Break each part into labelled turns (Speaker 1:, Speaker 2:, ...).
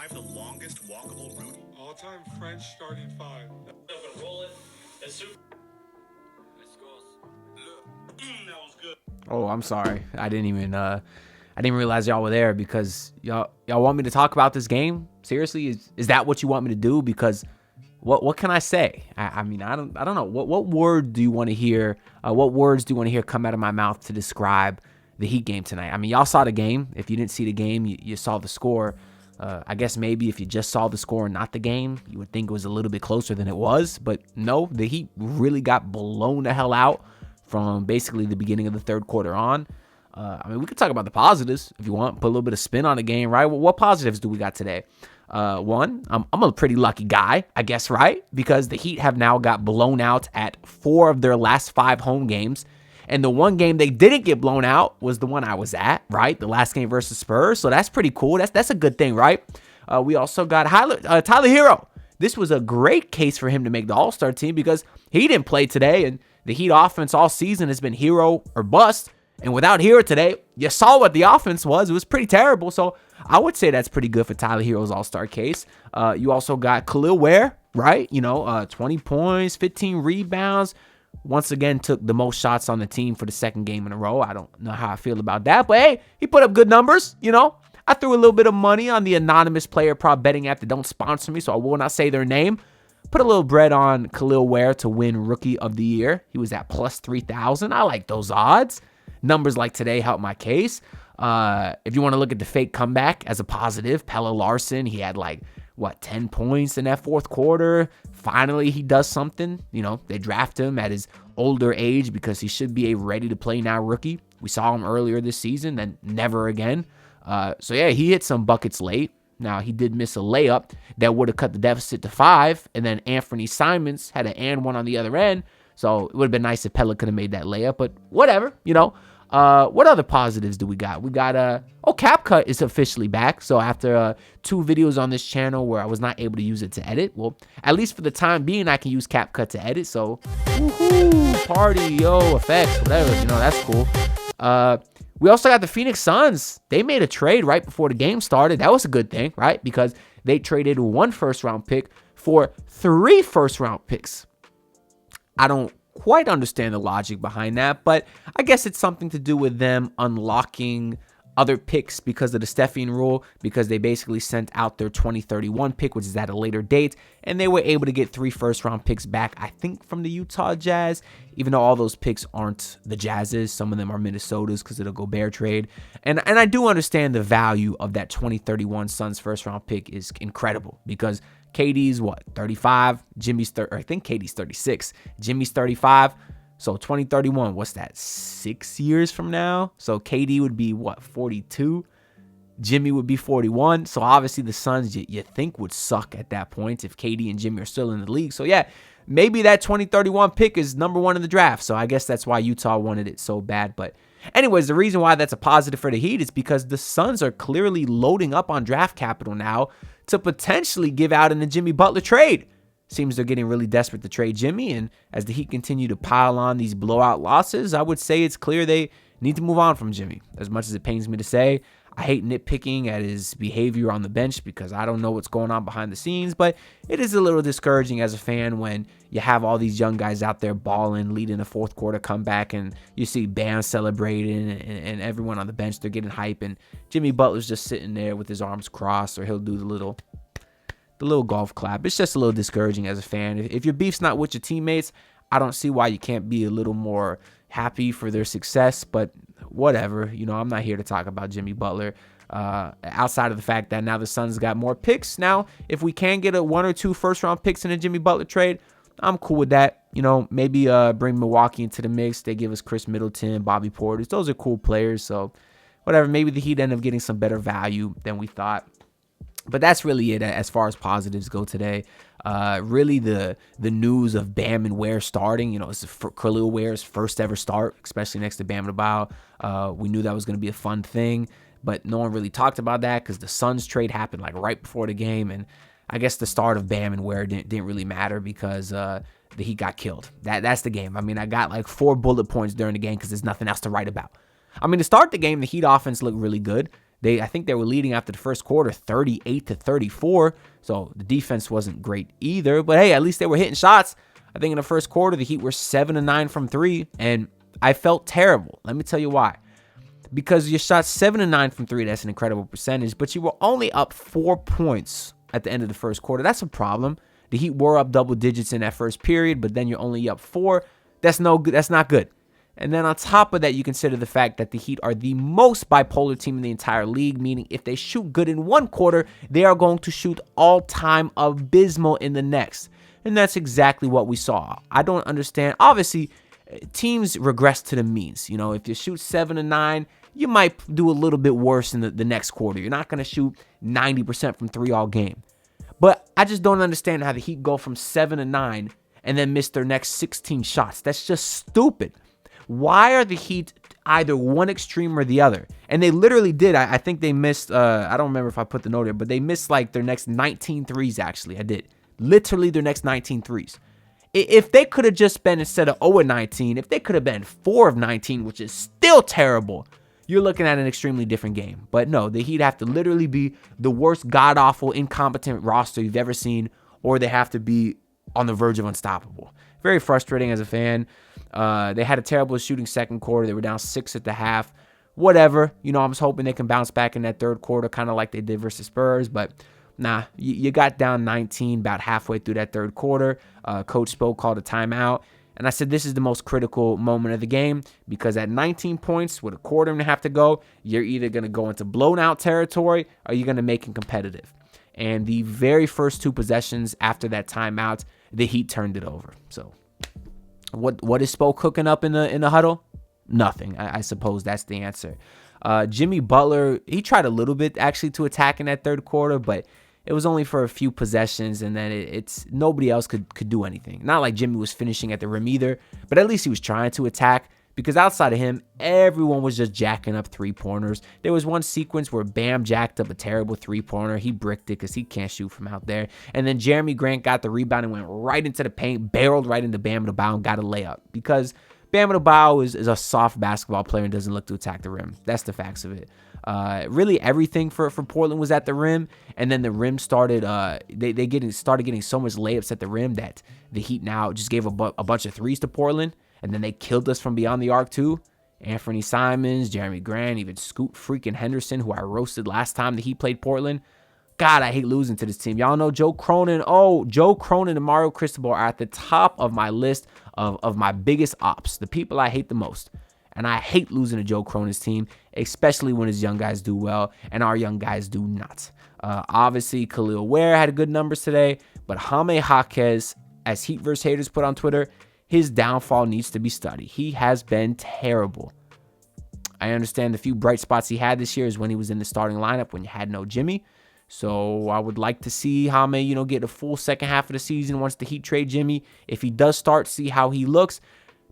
Speaker 1: describe the longest walkable route?
Speaker 2: All-time French starting five.
Speaker 1: That was good.
Speaker 3: Oh, I'm sorry. I didn't realize y'all were there because y'all want me to talk about this game. Seriously, is that what you want me to do? Because what can I say? I mean, I don't know. What word do you want to hear? What words do you want to hear come out of my mouth to describe the Heat game tonight? I mean, y'all saw the game. If you didn't see the game, you saw the score. I guess maybe if you just saw the score and not the game, you would think it was a little bit closer than it was. But no, the Heat really got blown the hell out from basically the beginning of the third quarter on. I mean, we could talk about the positives if you want, put a little bit of spin on the game, right? What positives do we got today? One, I'm a pretty lucky guy, I guess, right? Because the Heat have now got blown out at 4 of their last 5 home games. And the one game they didn't get blown out was the one I was at, right? The last game versus Spurs. So that's pretty cool. That's a good thing, right? We also got Tyler Hero. This was a great case for him to make the All-Star team because he didn't play today. And the Heat offense all season has been hero or bust. And without Hero today, you saw what the offense was. It was pretty terrible. So I would say that's pretty good for Tyler Hero's All-Star case. You also got Khalil Ware, right? 20 points, 15 rebounds. Once again, took the most shots on the team for the second game in a row. I don't know how I feel about that. But hey, he put up good numbers, I threw a little bit of money on the anonymous player prop betting app that don't sponsor me, so I will not say their name. Put a little bread on Khalil Ware to win Rookie of the Year. He was at plus 3,000. I like those odds. Numbers like today help my case. If you want to look at the fake comeback as a positive, Pelle Larsson, he had 10 points in that fourth quarter. Finally, he does something. They draft him at his older age because he should be a ready-to-play now rookie. We saw him earlier this season, then never again. So yeah, he hit some buckets late. Now, he did miss a layup that would have cut the deficit to 5, and then Anthony Simons had an and one on the other end. So it would have been nice if Pelle could have made that layup, but whatever, What other positives do we got? We got, CapCut is officially back. So after 2 videos on this channel where I was not able to use it to edit, well, at least for the time being, I can use CapCut to edit. So, woohoo, party, effects, whatever, that's cool. We also got the Phoenix Suns. They made a trade right before the game started. That was a good thing, right? Because they traded 1 first-round pick for 3 first-round picks. I don't quite understand the logic behind that, but I guess it's something to do with them unlocking other picks because of the Stepien rule, because they basically sent out their 2031 pick, which is at a later date, and they were able to get 3 first-round picks back, I think, from the Utah Jazz, even though all those picks aren't the Jazz's. Some of them are Minnesota's because of the Gobert trade. And I do understand the value of that 2031 Suns first-round pick is incredible because KD's 35? Jimmy's I think KD's 36. Jimmy's 35. So 2031, what's that? 6 years from now? So KD would be 42? Jimmy would be 41. So obviously the Suns you think would suck at that point if KD and Jimmy are still in the league. So yeah, maybe that 2031 pick is number 1 in the draft. So I guess that's why Utah wanted it so bad. But anyways, the reason why that's a positive for the Heat is because the Suns are clearly loading up on draft capital now to potentially give out in the Jimmy Butler trade. Seems they're getting really desperate to trade Jimmy, and as the Heat continue to pile on these blowout losses, I would say it's clear they need to move on from Jimmy. As much as it pains me to say, I hate nitpicking at his behavior on the bench because I don't know what's going on behind the scenes, but it is a little discouraging as a fan when you have all these young guys out there balling, leading a fourth quarter comeback, and you see Bam celebrating and everyone on the bench, they're getting hype, and Jimmy Butler's just sitting there with his arms crossed, or he'll do the little golf clap. It's just a little discouraging as a fan. If your beef's not with your teammates, I don't see why you can't be a little more happy for their success, but whatever. I'm not here to talk about Jimmy Butler. Outside of the fact that now the Suns got more picks. Now, if we can get 1 or 2 first-round picks in a Jimmy Butler trade, I'm cool with that. Maybe bring Milwaukee into the mix. They give us Chris Middleton, Bobby Portis. Those are cool players, so whatever. Maybe the Heat end up getting some better value than we thought. But that's really it as far as positives go today. Really the news of Bam and Ware starting, it's Khalil Ware's first ever start, especially next to Bam Adebayo. We knew that was going to be a fun thing, but no one really talked about that because the Suns trade happened right before the game, and I guess the start of Bam and Ware didn't really matter because the Heat got killed. That's the game. I mean, I got 4 bullet points during the game because there's nothing else to write about. I mean, to start the game, the Heat offense looked really good. I think they were leading after the first quarter 38-34. So the defense wasn't great either. But hey, at least they were hitting shots. I think in the first quarter, the Heat were 7-9 from 3. And I felt terrible. Let me tell you why. Because you shot 7-9 from 3. That's an incredible percentage. But you were only up 4 points at the end of the first quarter. That's a problem. The Heat were up double digits in that first period, but then you're only up 4. That's no good. That's not good. And then on top of that, you consider the fact that the Heat are the most bipolar team in the entire league, meaning if they shoot good in one quarter, they are going to shoot all-time abysmal in the next. And that's exactly what we saw. I don't understand. Obviously, teams regress to the means. You know, if you shoot 7-9, you might do a little bit worse in the next quarter. You're not going to shoot 90% from 3 all game. But I just don't understand how the Heat go from 7-9 and then miss their next 16 shots. That's just stupid. Why are the Heat either one extreme or the other? And they literally did. I think they missed, I don't remember if I put the note here, but they missed like their next 19 threes, actually. I did. Literally their next 19 threes. If they could have just been, instead of 0-19, if they could have been 4 of 19, which is still terrible, you're looking at an extremely different game. But no, the Heat have to literally be the worst god-awful, incompetent roster you've ever seen, or they have to be on the verge of unstoppable. Very frustrating as a fan. They had a terrible shooting second quarter. They were down 6 at the half. Whatever. You know, I was hoping they can bounce back in that third quarter, kind of like they did versus Spurs. But nah, you got down 19 about halfway through that third quarter. Coach Spo called a timeout. And I said, this is the most critical moment of the game, because at 19 points with a quarter and a half to go, you're either going to go into blown out territory or you're going to make it competitive. And the very first 2 possessions after that timeout, the Heat turned it over. So what is Spo cooking up in the huddle? Nothing. I suppose that's the answer. Jimmy Butler, he tried a little bit actually to attack in that third quarter, but it was only for a few possessions, and then it's nobody else could do anything. Not like Jimmy was finishing at the rim either, but at least he was trying to attack, because outside of him, everyone was just jacking up 3-pointers. There was one sequence where Bam jacked up a terrible 3-pointer. He bricked it because he can't shoot from out there. And then Jeremy Grant got the rebound and went right into the paint, barreled right into Bam Adebayo and got a layup, because Bam Adebayo is a soft basketball player and doesn't look to attack the rim. That's the facts of it. Really everything for Portland was at the rim, and then the rim started started getting so much layups at the rim that the Heat now just gave a bunch of threes to Portland, and then they killed us from beyond the arc too. Anthony Simons, Jeremy Grant, even Scoot freaking Henderson, who I roasted last time the Heat played Portland. God, I hate losing to this team. Y'all know Joe Cronin. Oh, Joe Cronin and Mario Cristobal are at the top of my list of my biggest ops, the people I hate the most. And I hate losing to Joe Cronin's team, especially when his young guys do well and our young guys do not. Obviously, Khalil Ware had good numbers today, but Jaime Jaquez, as Heat vs. Haters put on Twitter, his downfall needs to be studied. He has been terrible. I understand the few bright spots he had this year is when he was in the starting lineup when you had no Jimmy. So I would like to see Jaime, get a full second half of the season once the Heat trade Jimmy. If he does start, see how he looks.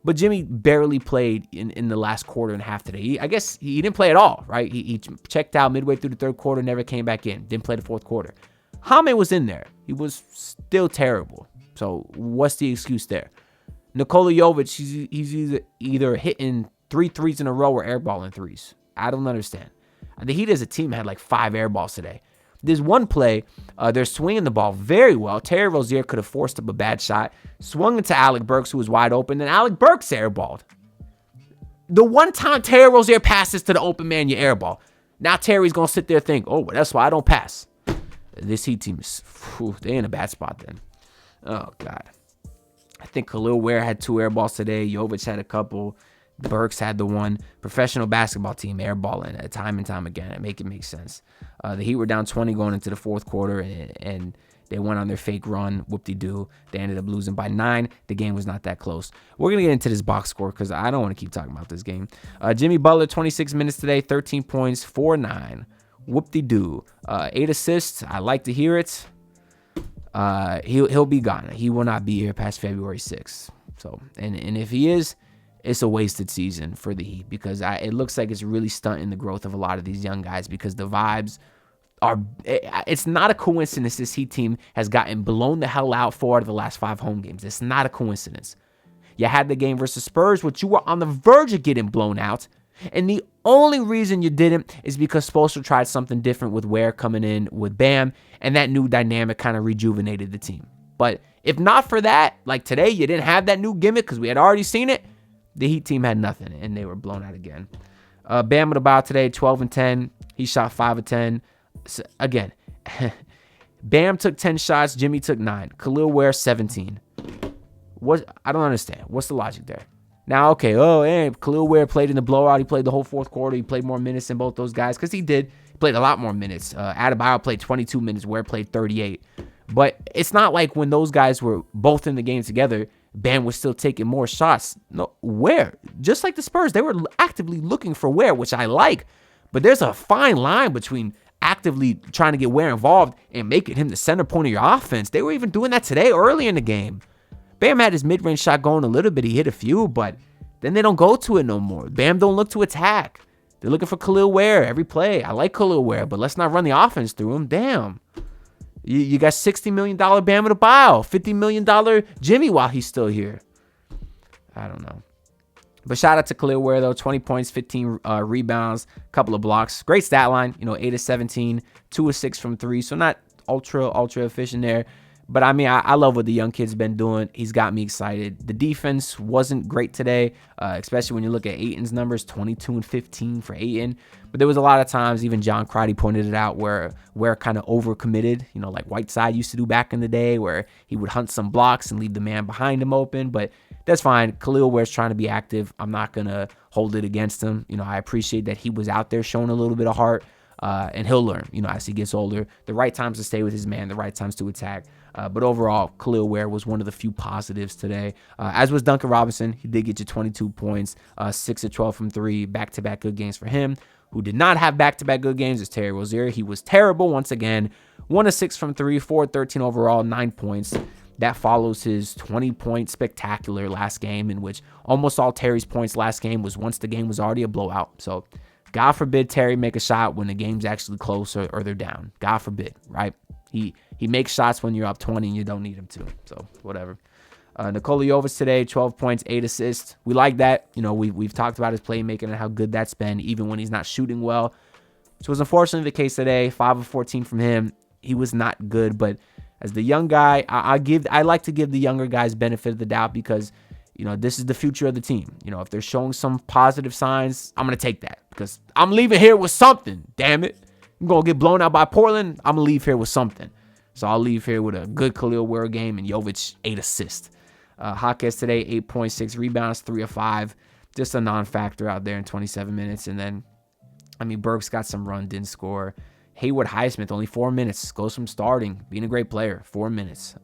Speaker 3: But Jimmy barely played in the last quarter and a half today. I guess he didn't play at all, right? He checked out midway through the third quarter, never came back in. Didn't play the fourth quarter. Jaime was in there. He was still terrible. So what's the excuse there? Nikola Jovic, he's either hitting 3 threes in a row or airballing threes. I don't understand. The Heat as a team had like 5 airballs today. There's one play, they're swinging the ball very well. Terry Rozier could have forced up a bad shot, swung into Alec Burks, who was wide open, and Alec Burks airballed. The one time Terry Rozier passes to the open man, you airball. Now Terry's going to sit there and think, oh, well, that's why I don't pass. This Heat team is, they're in a bad spot then. Oh, God. I think Khalil Ware had 2 airballs today. Jovic had a couple. Burks had the one. Professional basketball team airballing time and time again. It makes sense. The Heat were down 20 going into the fourth quarter, and they went on their fake run. Whoop-de-doo. They ended up losing by 9. The game was not that close. We're going to get into this box score because I don't want to keep talking about this game. Jimmy Butler, 26 minutes today, 13 points, 4-9. Whoop-de-doo. 8 assists. I like to hear it. He'll be gone. He will not be here past February 6th. So, and if he is, it's a wasted season for the Heat because it looks like it's really stunting the growth of a lot of these young guys because the vibes are. It's not a coincidence this Heat team has gotten blown the hell out 4 out of the last 5 home games. It's not a coincidence. You had the game versus Spurs, which you were on the verge of getting blown out, and the Only reason you didn't is because Spoelstra tried something different with Ware coming in with Bam, and that new dynamic kind of rejuvenated the team. But if not for that, like today, you didn't have that new gimmick because we had already seen it, the Heat team had nothing, and they were blown out again. Bam Adebayo today, 12 and 10. He shot 5 of 10. So, again, Bam took 10 shots. Jimmy took 9. Khalil Ware, 17. I don't understand. What's the logic there? Now, okay, Khalil Ware played in the blowout. He played the whole fourth quarter. He played more minutes than both those guys because he did. He played a lot more minutes. Adebayo played 22 minutes. Ware played 38. But it's not like when those guys were both in the game together, Bam was still taking more shots. No, Ware, just like the Spurs, they were actively looking for Ware, which I like. But there's a fine line between actively trying to get Ware involved and making him the center point of your offense. They were even doing that today early in the game. Bam had his mid-range shot going a little bit. He hit a few, but then they don't go to it no more. Bam don't look to attack. They're looking for Khalil Ware every play. I like Khalil Ware, but let's not run the offense through him. Damn. You got $60 million Bam Adebayo, $50 million Jimmy while he's still here. I don't know. But shout out to Khalil Ware, though. 20 points, 15 rebounds, couple of blocks. Great stat line. 8 of 17, 2 of 6 from 3. So not ultra efficient there. But, I mean, I love what the young kid's been doing. He's got me excited. The defense wasn't great today, especially when you look at Ayton's numbers, 22 and 15 for Ayton. But there was a lot of times, even John Crotty pointed it out, where kind of overcommitted, like Whiteside used to do back in the day, where he would hunt some blocks and leave the man behind him open. But that's fine. Khalil Ware's trying to be active. I'm not going to hold it against him. I appreciate that he was out there showing a little bit of heart. And he'll learn, as he gets older, the right times to stay with his man, the right times to attack. But overall, Khalil Ware was one of the few positives today, as was Duncan Robinson. He did get you 22 points, 6 of 12 from 3, back-to-back good games for him. Who did not have back-to-back good games is Terry Rozier. He was terrible once again, 1 of 6 from 3, 4 of 13 overall, 9 points. That follows his 20-point spectacular last game, in which almost all Terry's points last game was once the game was already a blowout. So God forbid Terry make a shot when the game's actually close or they're down. God forbid, right? He makes shots when you're up 20 and you don't need him to. So whatever. Nikola Jovic today, 12 points, 8 assists. We like that. We've talked about his playmaking and how good that's been, even when he's not shooting well. Which was unfortunately the case today. 5 of 14 from him. He was not good, but as the young guy, I like to give the younger guys benefit of the doubt because this is the future of the team. If they're showing some positive signs, I'm going to take that because I'm leaving here with something, damn it. I'm going to get blown out by Portland. I'm going to leave here with something. So I'll leave here with a good Khalil Ware game and Jovic 8 assists. Hawkins today, 8.6 rebounds, 3 of 5. Just a non-factor out there in 27 minutes. And then, Burks got some run, didn't score. Haywood Highsmith, only 4 minutes. Goes from starting, being a great player, 4 minutes.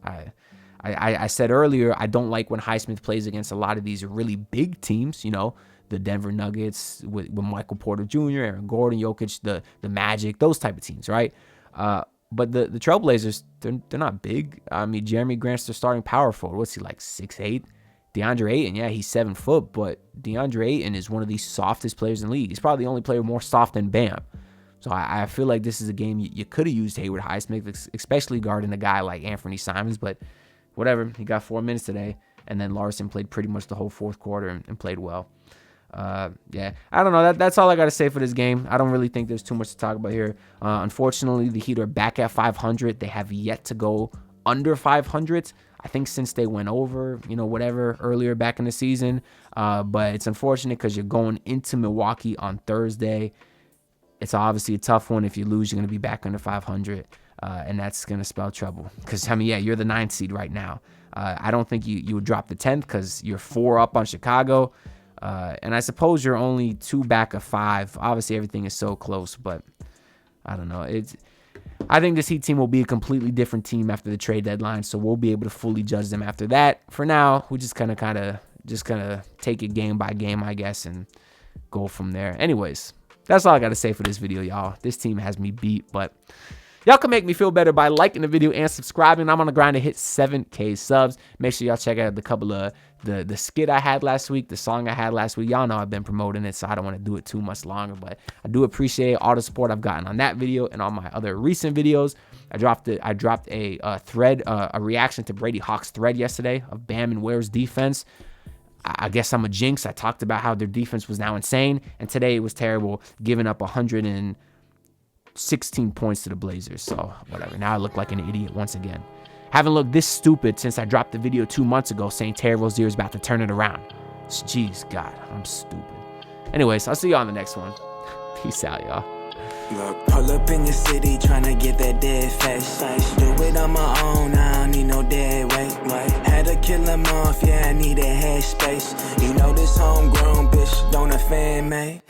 Speaker 3: I said earlier, I don't like when Highsmith plays against a lot of these really big teams, the Denver Nuggets with Michael Porter Jr., Aaron Gordon, Jokic, the Magic, those type of teams, right? But the Trailblazers, they're not big. Jeremy Grant's their starting power forward. What's he, like 6'8"? DeAndre Ayton, yeah, he's 7 foot, but DeAndre Ayton is one of the softest players in the league. He's probably the only player more soft than Bam. So I feel like this is a game you could have used Haywood Highsmith, especially guarding a guy like Anthony Simons, but whatever. He got 4 minutes today, and then Larson played pretty much the whole fourth quarter and played well. Yeah, I don't know. That's all I got to say for this game. I don't really think there's too much to talk about here. Unfortunately, the Heat are back at 500. They have yet to go under 500. I think since they went over, whatever, earlier back in the season. But it's unfortunate because you're going into Milwaukee on Thursday. It's obviously a tough one. If you lose, you're going to be back under 500. And that's going to spell trouble. Because, you're the 9th seed right now. I don't think you would drop the 10th because you're 4 up on Chicago. And I suppose you're only 2 back of 5. Obviously, everything is so close, but I don't know. I think this Heat team will be a completely different team after the trade deadline, so we'll be able to fully judge them after that. For now, we just kind of take it game by game, I guess, and go from there. Anyways, that's all I got to say for this video, y'all. This team has me beat, but y'all can make me feel better by liking the video and subscribing. I'm on the grind to hit 7K subs. Make sure y'all check out the couple of the skit I had last week, the song I had last week. Y'all know I've been promoting it, so I don't want to do it too much longer, but I do appreciate all the support I've gotten on that video and on my other recent videos. I dropped a thread, a reaction to Brady Hawk's thread yesterday of Bam and Ware's defense. I guess I'm a jinx. I talked about how their defense was now insane, and today it was terrible, giving up 116 points to the Blazers. So whatever. Now I look like an idiot once again. Haven't looked this stupid since I dropped the video 2 months ago saying Terry Rozier is about to turn it around. Jeez, God, I'm stupid. Anyways, I'll see you on the next one. Peace out, y'all.
Speaker 4: Look, pull up in your city tryna get that dead face. Do it on my own, I don't need no dead weight. Had to kill him off, yeah, I need a head space. You know this homegrown bitch don't offend me.